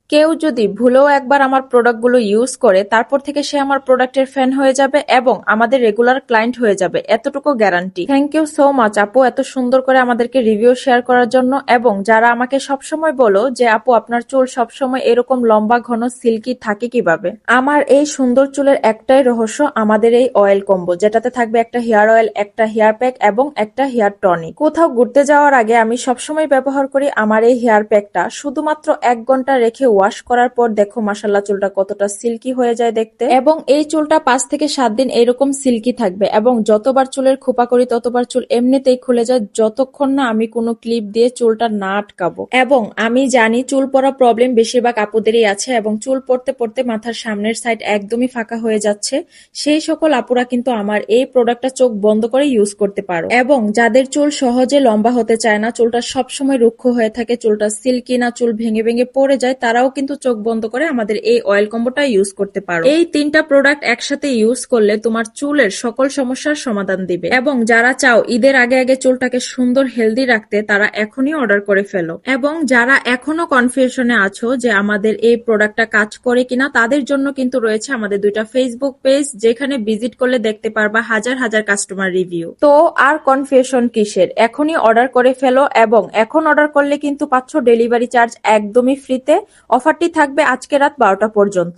কেউ যদি ভুলেও একবার আমার প্রোডাক্টগুলো ইউজ করে তারপর থেকে সে আমার প্রোডাক্টের ফ্যান হয়ে যাবে এবং আমাদের রেগুলার ক্লায়েন্ট হয়ে যাবে, এতটুকু guarantee. Thank you so much আপু, এত সুন্দর করে আমাদেরকে রিভিউ শেয়ার করার জন্য। এবং যারা আমাকে সবসময় বলো যে আপু আপনার চুল সবসময় এরকম লম্বা ঘন সিল্কি থাকে কিভাবে, আমার এই সুন্দর চুলের একটাই রহস্য, আমাদের এই অয়েল কম্বো, যেটাতে থাকবে একটা হেয়ার অয়েল, একটা হেয়ার প্যাক এবং একটা হেয়ার টনিক। কোথাও ঘুরতে যাওয়ার আগে আমি সবসময় ব্যবহার করি আমার এই হেয়ার প্যাকটা, শুধুমাত্র 1 ঘন্টা রেখে ওয়াশ করার পর দেখো মাশাআল্লাহ চুলটা কতটা সিল্কি হয়ে যায় দেখতে। এবং এই চুলটা 5 থেকে 7 দিন এরকম সিল্কি থাকবে এবং যতবার চুলের খোপা করি ততবার চুল এমনিতেই খুলে যায়, যতক্ষণ না আমি কোনো ক্লিপ দিয়ে চুলটা না আটকাবো। এবং আমি জানি চুল পড়া প্রবলেম বেশিরভাগ আপুদেরই আছে এবং চুল পড়তে পড়তে মাথার সামনের সাইড একদমই ফাঁকা হয়ে যাচ্ছে, সেই সকল আপুরা কিন্তু আমার এই প্রোডাক্টটা চোখ বন্ধ করে ইউজ করতে পারো। এবং যাদের চুল সহজে লম্বা হতে চায় না, চুলটা সবসময় রুক্ষ হয়ে থাকে, চুলটা সিল্কি না, চুল ভেঙে ভেঙে পড়ে যায়, তারাও কিন্তু চোখ বন্ধ করে আমাদের এই অয়েল কম্বোটা ইউজ করতে পারো। এই 3টা প্রোডাক্ট একসাথে ইউজ করলে তোমার চুলের সকল সমস্যার সমাধান দিবে। এবং যারা চাও ঈদের আগে আগে চুলটাকে সুন্দর হেলদি রাখতে, তারা এখনই অর্ডার করে ফেলো। এবং যারা এখনো কনফিউশনে আছো যে আমাদের এই প্রোডাক্টটা কাজ করে কিনা, তাদের জন্য কিন্তু রয়েছে আমাদের 2টা ফেসবুক পেজ, যেখানে ভিজিট করলে দেখতে পারবা হাজার হাজার কাস্টমার রিভিউ। তো আর কনফিউশন কিসের, এখনই অর্ডার করে ফেলো। এবং এখন অর্ডার করলে কিন্তু পাচ্ছ ডেলিভারি চার্জ একদমই ফ্রিতে। অফারটি থাকবে আজকে রাত 12টা পর্যন্ত।